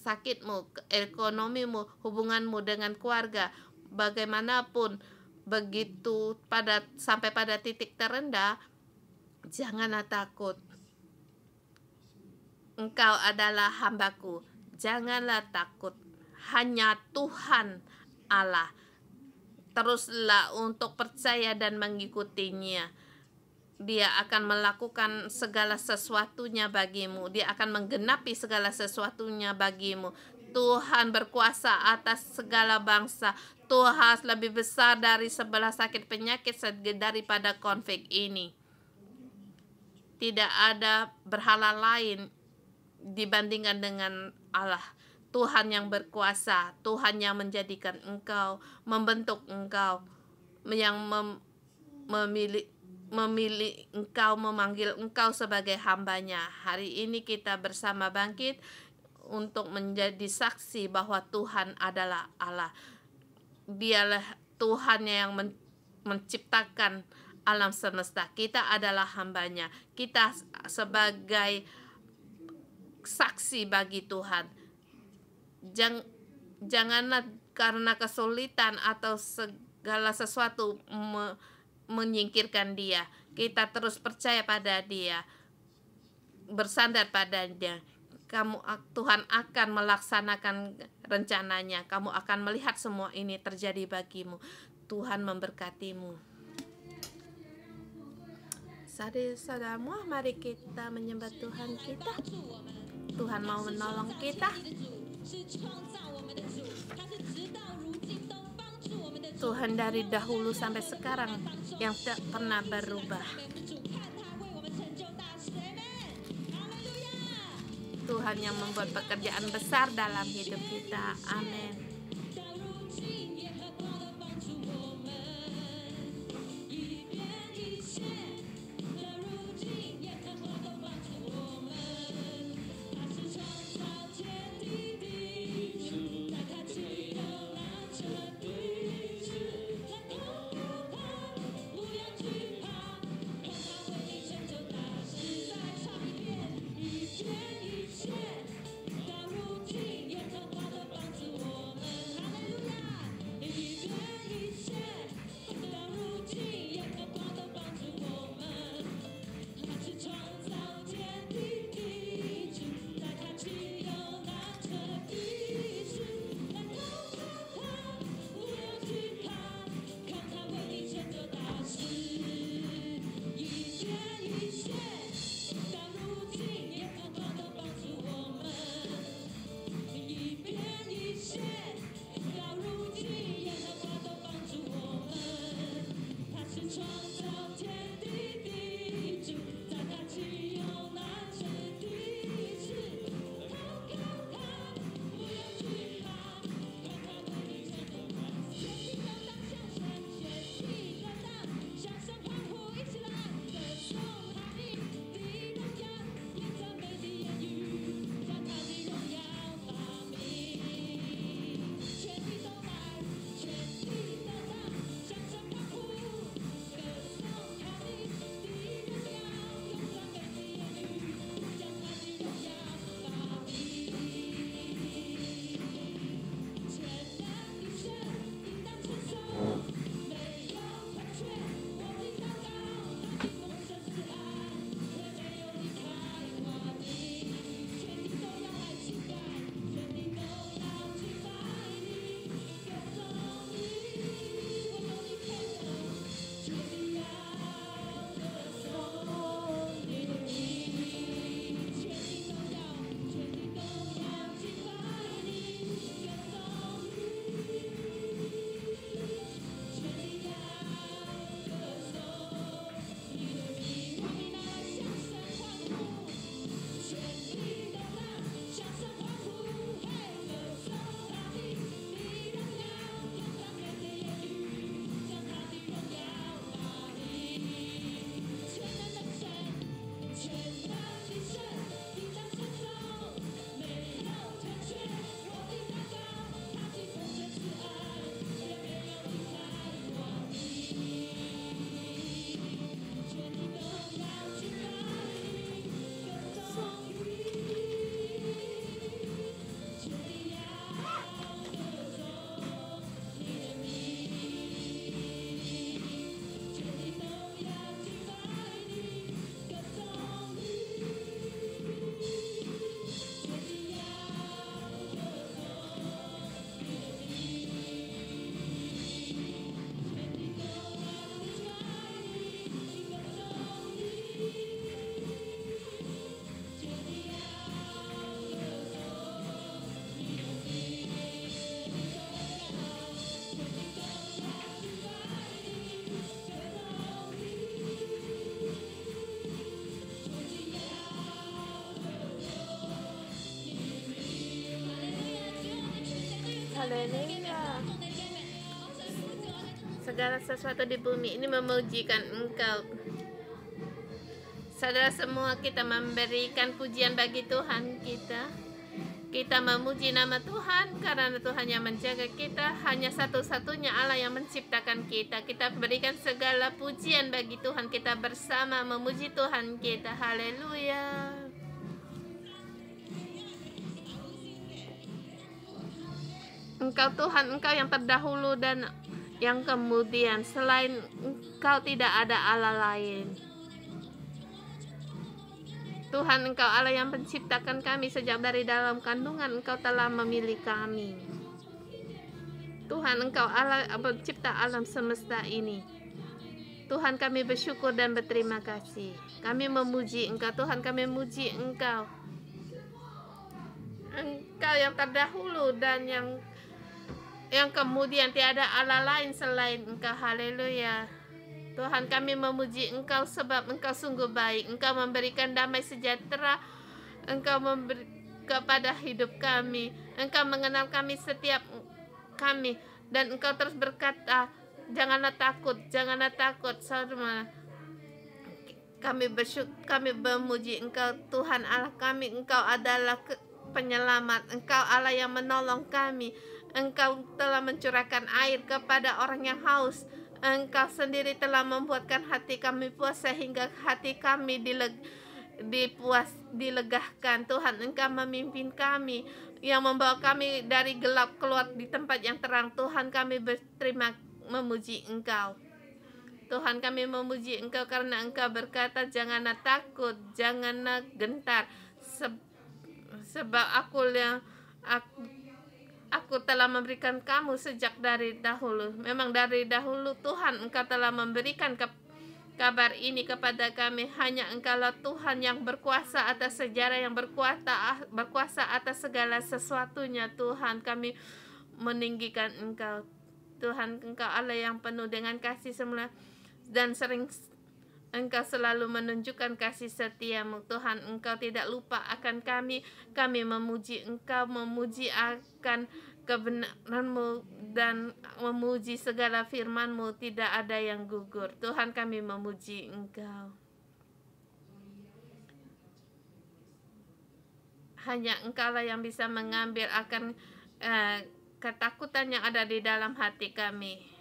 sakitmu, ekonomimu, hubunganmu dengan keluarga, bagaimanapun begitu sampai pada titik terendah, janganlah takut. Engkau adalah hambaku, janganlah takut. Hanya Tuhan Allah. Teruslah untuk percaya dan mengikutinya. Dia akan melakukan segala sesuatunya bagimu. Dia akan menggenapi segala sesuatunya bagimu. Tuhan berkuasa atas segala bangsa. Tuhan lebih besar dari sebelah sakit penyakit daripada konflik ini. Tidak ada berhala lain dibandingkan dengan Allah. Tuhan yang berkuasa, Tuhan yang menjadikan engkau, membentuk engkau, yang memilih engkau, memanggil engkau sebagai hambanya. Hari ini kita bersama bangkit untuk menjadi saksi bahwa Tuhan adalah Allah. Dialah Tuhan yang menciptakan alam semesta. Kita adalah hambanya. Kita sebagai saksi bagi Tuhan. Janganlah karena kesulitan atau segala sesuatu menyingkirkan Dia. Kita terus percaya pada Dia, bersandar pada Dia. Tuhan akan melaksanakan rencananya. Kamu akan melihat semua ini terjadi bagimu. Tuhan memberkatimu. Saudaramu, mari kita menyembah Tuhan kita. Tuhan mau menolong kita. Tuhan dari dahulu sampai sekarang yang tak pernah berubah. Tuhan yang membuat pekerjaan besar dalam hidup kita. Amin. Haleluya. Segala sesuatu di bumi ini memujikan Engkau. Saudara semua, kita memberikan pujian bagi Tuhan kita. Kita memuji nama Tuhan karena Tuhan yang menjaga kita, hanya satu-satunya Allah yang menciptakan kita. Kita berikan segala pujian bagi Tuhan, kita bersama memuji Tuhan kita. Haleluya. Engkau Tuhan, Engkau yang terdahulu dan yang kemudian. Selain Engkau tidak ada Allah lain. Tuhan, Engkau Allah yang menciptakan kami sejak dari dalam kandungan. Engkau telah memilih kami. Tuhan, Engkau Allah pencipta alam semesta ini. Tuhan, kami bersyukur dan berterima kasih. Kami memuji Engkau. Tuhan, kami memuji Engkau. Engkau yang terdahulu dan yang kemudian, tiada Allah lain selain Engkau. Haleluya. Tuhan, kami memuji Engkau sebab Engkau sungguh baik. Engkau memberikan damai sejahtera. Engkau memberi kepada hidup kami. Engkau mengenal kami setiap kami. Dan Engkau terus berkata, janganlah takut, janganlah takut. Saudara, kami memuji Engkau, Tuhan Allah kami. Engkau adalah penyelamat. Engkau Allah yang menolong kami. Engkau telah mencurahkan air kepada orang yang haus. Engkau sendiri telah membuatkan hati kami puas sehingga hati kami dilegahkan. Tuhan, Engkau memimpin kami, yang membawa kami dari gelap keluar di tempat yang terang. Tuhan, kami memuji Engkau. Tuhan, kami memuji Engkau karena Engkau berkata, janganlah takut, janganlah gentar, sebab Aku telah memberikan kamu sejak dari dahulu. Memang dari dahulu Tuhan, Engkau telah memberikan kabar ini kepada kami. Hanya Engkaulah Tuhan yang berkuasa atas sejarah, yang berkuasa atas segala sesuatunya. Tuhan, kami meninggikan Engkau. Tuhan, Engkau Allah yang penuh dengan kasih semula, dan sering Engkau selalu menunjukkan kasih setiamu. Tuhan, Engkau tidak lupa akan kami. Kami memuji Engkau, memuji akan kebenaran-Mu, dan memuji segala firman-Mu. Tidak ada yang gugur. Tuhan, kami memuji Engkau. Hanya Engkaulah yang bisa mengambil akan ketakutan yang ada di dalam hati kami.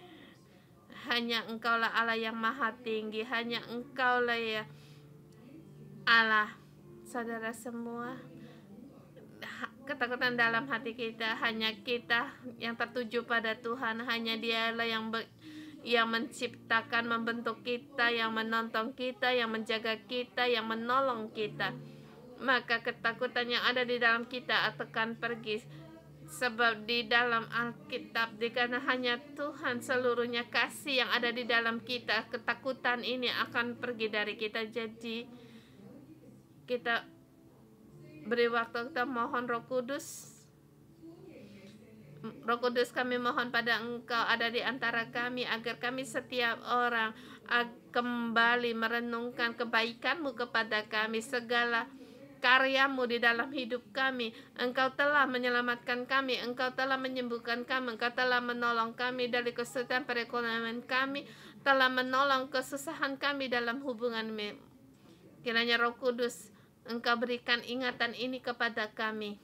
Hanya Engkaulah Allah yang maha tinggi. Hanya Engkaulah ya Allah. Saudara semua, ketakutan dalam hati kita, hanya kita yang tertuju pada Tuhan. Hanya Dialah yang menciptakan, membentuk kita, yang menonton kita, yang menjaga kita, yang menolong kita. Maka ketakutan yang ada di dalam kita akan pergi. Sebab di dalam Alkitab, karena hanya Tuhan seluruhnya kasih yang ada di dalam kita, ketakutan ini akan pergi dari kita. Jadi kita beri waktu, kita mohon Roh Kudus. Roh Kudus, kami mohon pada Engkau ada di antara kami, agar kami setiap orang kembali merenungkan kebaikan-Mu kepada kami, segala karya-Mu di dalam hidup kami. Engkau telah menyelamatkan kami, Engkau telah menyembuhkan kami, Engkau telah menolong kami dari kesulitan perekonomian kami, telah menolong kesusahan kami dalam hubungan. Kiranya Roh Kudus, Engkau berikan ingatan ini kepada kami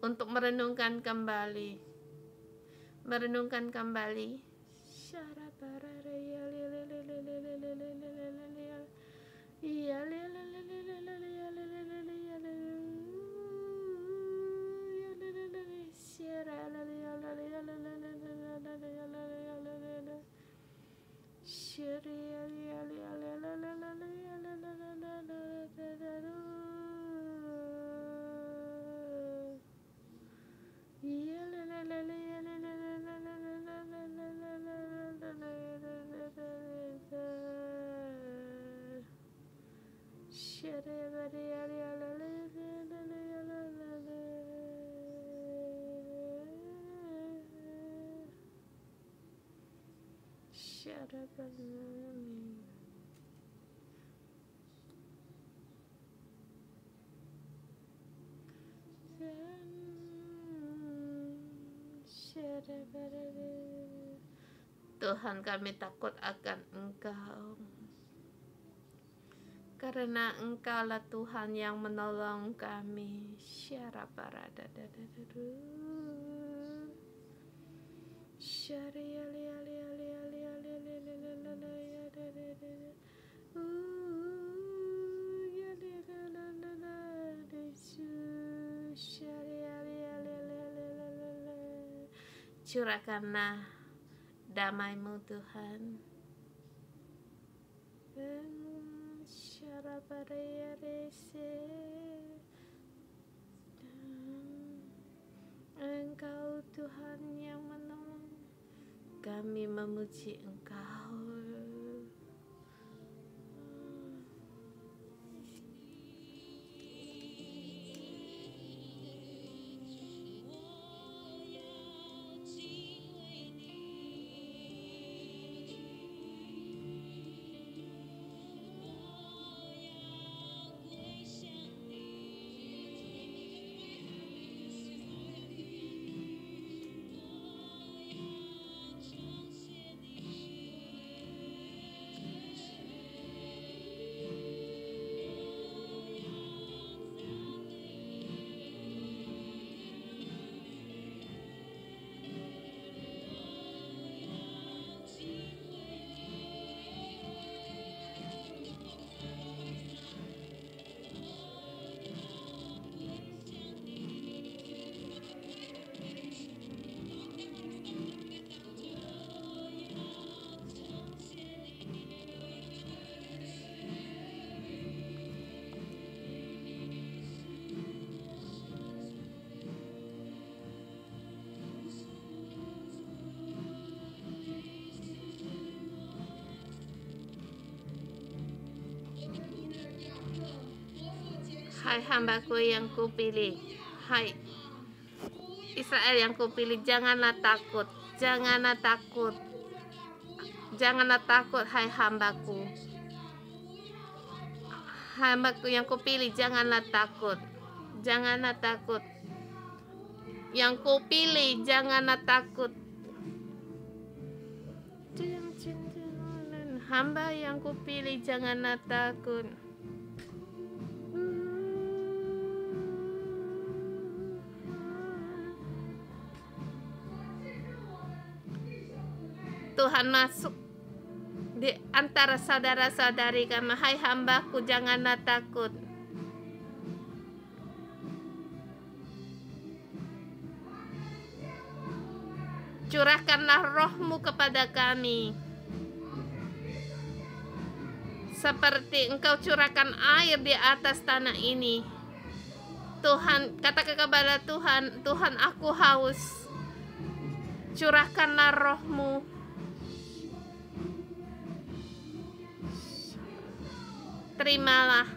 untuk merenungkan kembali. Tuhan, kami takut akan Engkau, karena Engkaulah Tuhan yang menolong kami. Curahkanlah damai-Mu, Tuhan. Engkau Tuhan yang menolong, kami memuji Engkau. Hai hamba-Ku yang Kupilih, hai Israel yang Kupilih, janganlah takut, janganlah takut, janganlah takut, hai hamba-Ku, hamba-Ku yang Kupilih, janganlah takut, janganlah takut, yang Kupilih, janganlah takut, hamba yang Kupilih, janganlah takut. Tuhan masuk di antara saudara-saudari kami. Hai hamba-Ku, janganlah takut. Curahkanlah roh-Mu kepada kami, seperti Engkau curahkan air di atas tanah ini. Tuhan, katakan kepada Tuhan, Tuhan, aku haus. Curahkanlah roh-Mu. Terimalah.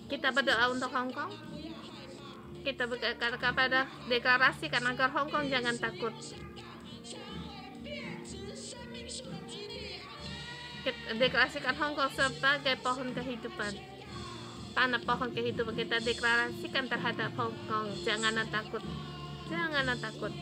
Kita berdoa untuk Hong Kong. Kita berkata kepada deklarasikan agar Hong Kong jangan takut. Kita deklarasikan Hong Kong sebagai pohon kehidupan, tanah pohon kehidupan. Kita deklarasikan terhadap Hong Kong, janganlah takut, janganlah takut.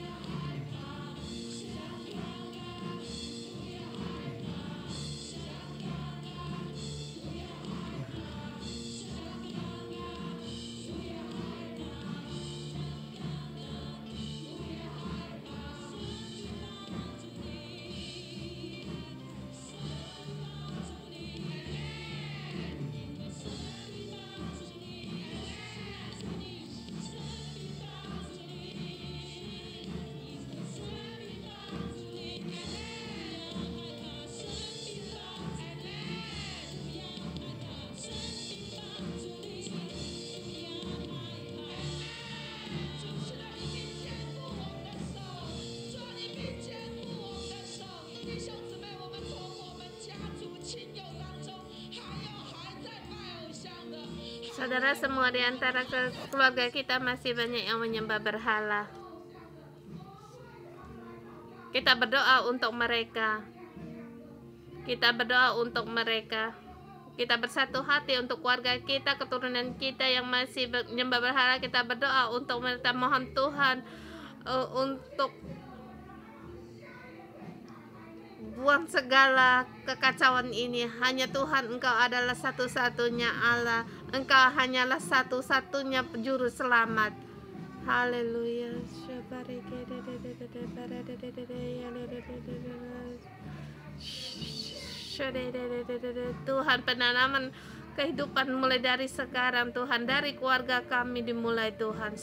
Saudara, semua di antara keluarga kita masih banyak yang menyembah berhala. Kita berdoa untuk mereka. Kita berdoa untuk mereka. Kita bersatu hati untuk keluarga kita, keturunan kita yang masih menyembah berhala. Kita berdoa untuk mereka. Mohon Tuhan untuk buang segala kekacauan ini. Hanya Tuhan, Engkau adalah satu-satunya Allah. Engkau hanyalah satu-satunya juru selamat. Haleluya. Tuhan, penanaman kehidupan mulai dari sekarang, Tuhan, dari keluarga kami dimulai, Tuhan.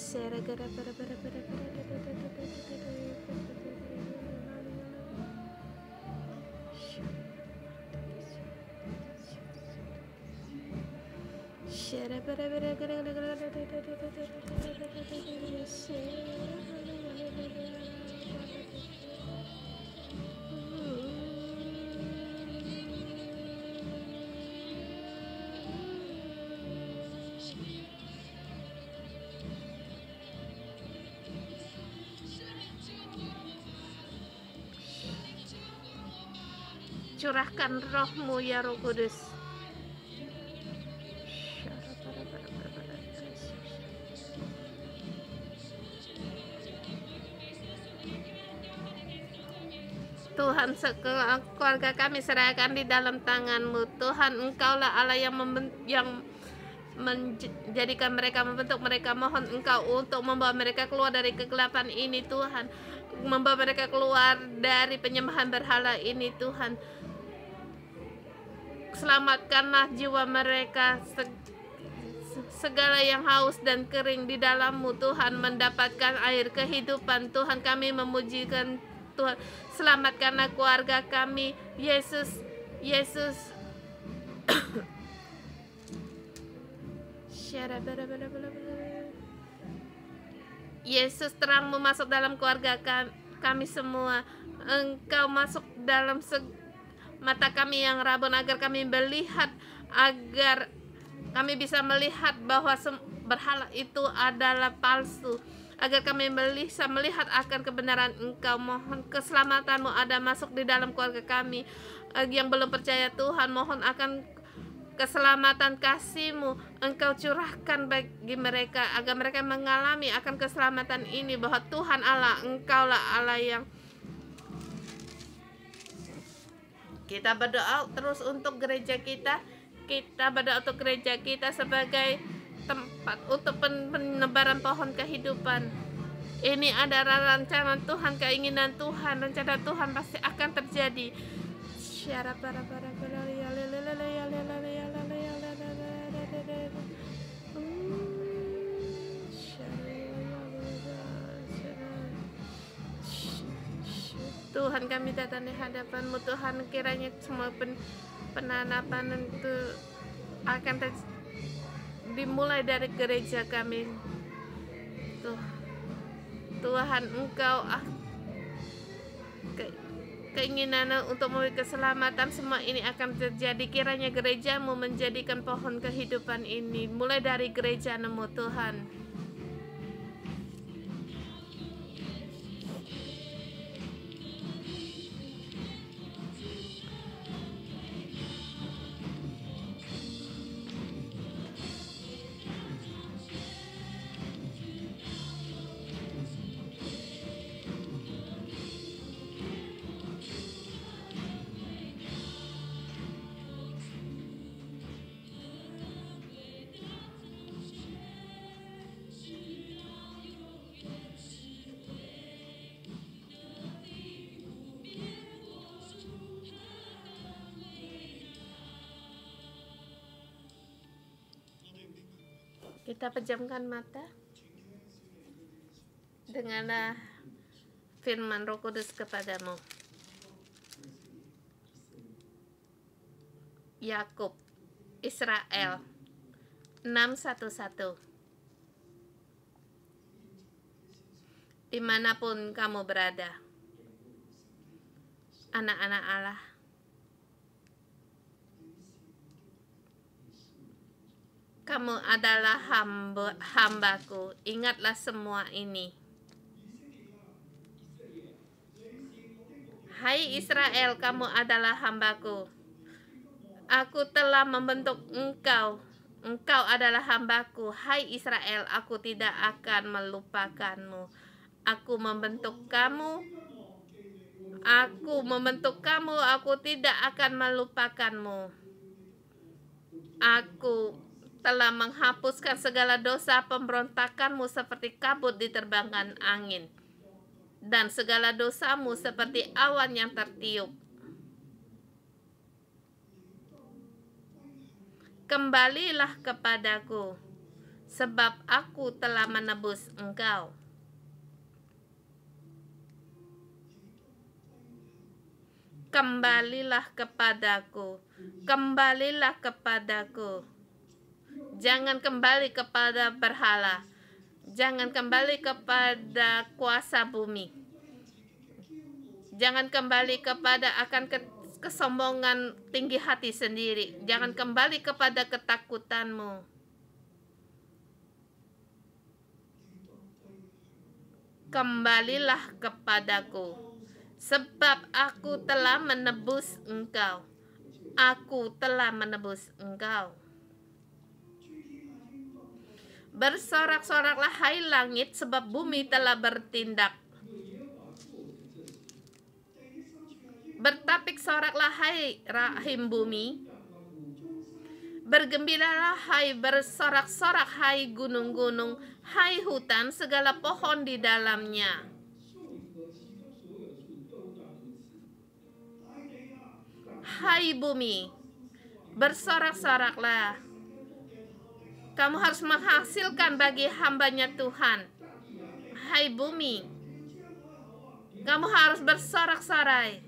Curahkan roh-Mu ya Roh Kudus. Tuhan, keluarga kami serahkan di dalam tangan-Mu. Tuhan, Engkaulah Allah yang menjadikan mereka, membentuk mereka. Mohon Engkau untuk membawa mereka keluar dari kegelapan ini, Tuhan. Membawa mereka keluar dari penyembahan berhala ini, Tuhan. Selamatkanlah jiwa mereka, segala yang haus dan kering di dalam-Mu, Tuhan, mendapatkan air kehidupan. Tuhan, kami memujikan Tuhan. Selamatkanlah keluarga kami, Yesus. Yesus, terang-Mu masuk dalam keluarga kami semua. Engkau masuk dalam mata kami yang rabun, agar kami melihat, agar kami bisa melihat bahwa berhala itu adalah palsu, agar kami bisa melihat akan kebenaran Engkau. Mohon keselamatan-Mu ada masuk di dalam keluarga kami yang belum percaya, Tuhan. Mohon akan keselamatan kasih-Mu Engkau curahkan bagi mereka, agar mereka mengalami akan keselamatan ini, bahwa Tuhan Allah, Engkaulah Allah yang. Kita berdoa terus untuk gereja kita. Kita berdoa untuk gereja kita sebagai tempat untuk penebaran pohon kehidupan. Ini adalah rancangan Tuhan, keinginan Tuhan, rencana Tuhan pasti akan terjadi. Tuhan, kami datang di hadapan-Mu, Tuhan. Kiranya semua penanaman itu akan dimulai dari gereja kami. Tuhan, Engkau keinginan untuk memberi keselamatan, semua ini akan terjadi. Kiranya gereja-Mu menjadikan pohon kehidupan ini, mulai dari gereja-Mu, Tuhan. Kita pejamkan mata. Dengarlah firman Roh Kudus kepadamu. Yakub, Israel 6:11. Dimanapun kamu berada, anak-anak Allah, kamu adalah hambaku. Ingatlah semua ini. Hai Israel, kamu adalah hambaku. Aku telah membentuk engkau. Engkau adalah hambaku. Hai Israel, aku tidak akan melupakanmu. Aku membentuk kamu. Aku membentuk kamu. Aku tidak akan melupakanmu. Aku telah menghapuskan segala dosa pemberontakanmu seperti kabut diterbangkan angin, dan segala dosamu seperti awan yang tertiup. Kembalilah kepadaku, sebab aku telah menebus engkau. Kembalilah kepadaku, kembalilah kepadaku. Jangan kembali kepada berhala. Jangan kembali kepada kuasa bumi. Jangan kembali kepada akan kesombongan tinggi hati sendiri. Jangan kembali kepada ketakutanmu. Kembalilah kepadaku, sebab aku telah menebus engkau. Aku telah menebus engkau. Bersorak-soraklah hai langit, sebab bumi telah bertindak. Bertapik soraklah hai rahim bumi. Bergembiralah hai, bersorak-sorak hai gunung-gunung, hai hutan, segala pohon di dalamnya. Hai bumi, bersorak-soraklah. Kamu harus menghasilkan bagi hambanya Tuhan. Hai bumi, kamu harus bersorak-sorai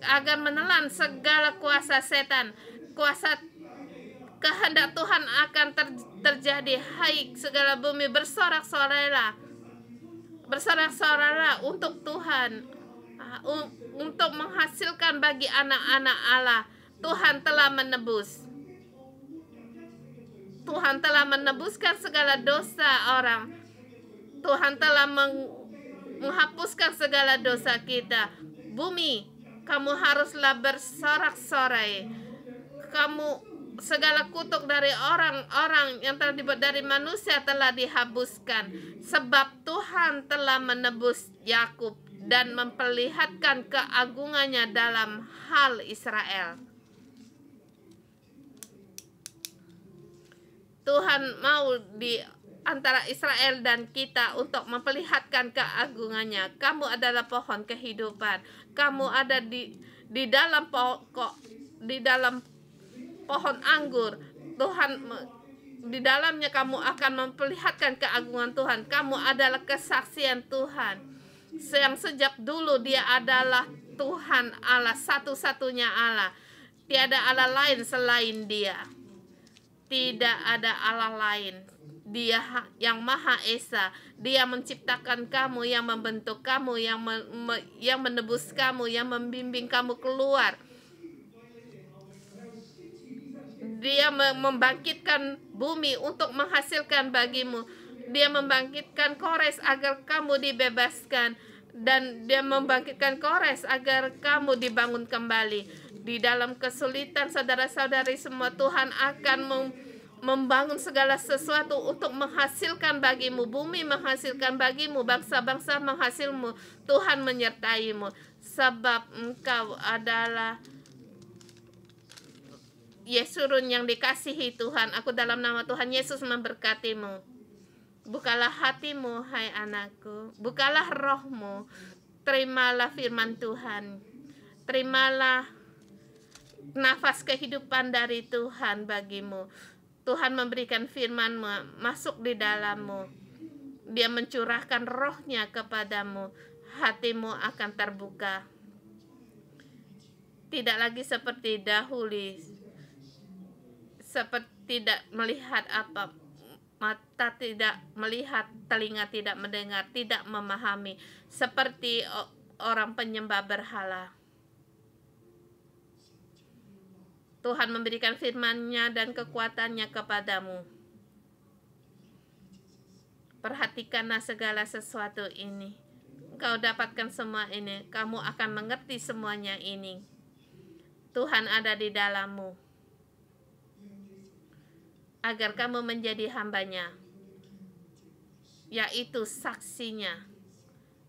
agar menelan segala kuasa setan. Kuasa kehendak Tuhan akan terjadi. Hai segala bumi, bersorak-sorailah. Bersorak-sorailah untuk Tuhan, untuk menghasilkan bagi anak-anak Allah. Tuhan telah menebus. Tuhan telah menebuskan segala dosa orang. Tuhan telah menghapuskan segala dosa kita. Bumi, kamu haruslah bersorak-sorai. Kamu, segala kutuk dari orang-orang yang telah dibuat dari manusia telah dihapuskan. Sebab Tuhan telah menebus Yakub dan memperlihatkan keagungannya dalam hal Israel. Tuhan mau di antara Israel dan kita untuk memperlihatkan keagungannya. Kamu adalah pohon kehidupan. Kamu ada di dalam pohon anggur. Tuhan, di dalamnya kamu akan memperlihatkan keagungan Tuhan. Kamu adalah kesaksian Tuhan. Yang sejak dulu Dia adalah Tuhan Allah, satu-satunya Allah. Tiada Allah lain selain Dia. Tidak ada Allah lain. Dia yang Maha Esa. Dia menciptakan kamu, yang membentuk kamu, yang menebus kamu, yang membimbing kamu keluar. Dia membangkitkan bumi untuk menghasilkan bagimu. Dia membangkitkan Kores agar kamu dibebaskan. Dan Dia membangkitkan Kores agar kamu dibangun kembali. Di dalam kesulitan saudara-saudari semua, Tuhan akan membangun segala sesuatu untuk menghasilkan bagimu. Bumi menghasilkan bagimu, bangsa-bangsa menghasilmu. Tuhan menyertaimu, sebab engkau adalah Yesurun yang dikasihi Tuhan. Aku dalam nama Tuhan Yesus memberkatimu. Bukalah hatimu, hai anakku. Bukalah rohmu. Terimalah firman Tuhan. Terimalah nafas kehidupan dari Tuhan bagimu. Tuhan memberikan firman masuk di dalammu. Dia mencurahkan rohnya kepadamu. Hatimu akan terbuka. Tidak lagi seperti dahulu. Seperti tidak melihat apa. Mata tidak melihat, telinga tidak mendengar, tidak memahami. Seperti orang penyembah berhala. Tuhan memberikan firman-Nya dan kekuatannya kepadamu. Perhatikanlah segala sesuatu ini. Engkau dapatkan semua ini. Kamu akan mengerti semuanya ini. Tuhan ada di dalammu. Agar kamu menjadi hamba-Nya. Yaitu saksinya.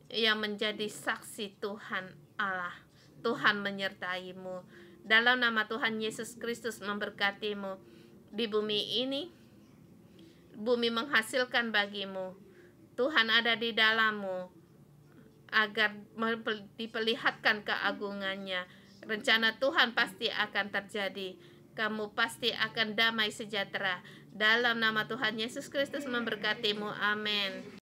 Yang menjadi saksi Tuhan Allah. Tuhan menyertaimu. Dalam nama Tuhan Yesus Kristus memberkatimu. Di bumi ini, bumi menghasilkan bagimu. Tuhan ada di dalammu agar diperlihatkan keagungannya. Rencana Tuhan pasti akan terjadi. Kamu pasti akan damai sejahtera. Dalam nama Tuhan Yesus Kristus memberkatimu. Amin.